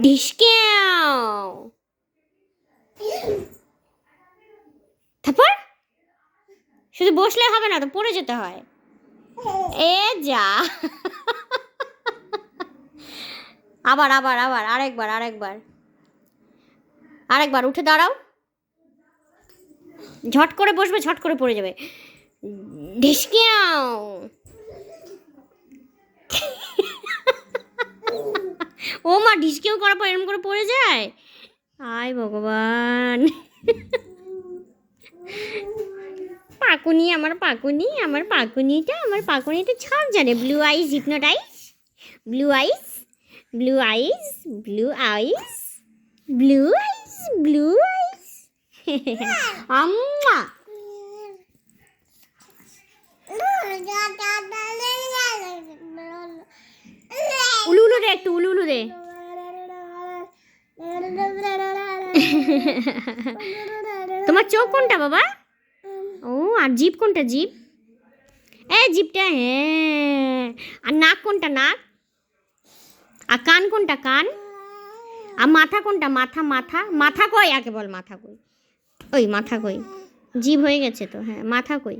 ঢিসকেও। তারপর শুধু বসলে হবে না তো, পড়ে যেতে হয়। এ যা। আবার আবার আবার আরেকবার আরেকবার আরেকবার উঠে দাঁড়াও। ঝট করে বসবে, ঝট করে পড়ে যাবে। ঢিসকেও। ও মা, ঢিসকেও করার পর এরকম করে পড়ে যায়। আয় ভগবান। পাকুনি, আমার পাকুনি, আমার পাকুনিটা, আমার পাকুনিটা সব জানে। ব্লু আইস হিপনোটাইজ, ব্লু আইস, ব্লু আইস, ব্লু আইস, ব্লু আইস, ব্লু আইস। আম্মা। উলু উলু দে, একটু উলু উলু দে। তোমার চোখ কোনটা বাবা? ও, আর জিভ কোনটা? জিভ, এ জিভটা, হ্যাঁ। আর নাক কোনটা? নাক। আর কান কোনটা? কান। আর মাথা কোনটা? মাথা, মাথা, মাথা কই? আগে বল মাথা কই। ওই মাথা কই? জিভ হয়ে গেছে তো, হ্যাঁ মাথা কই?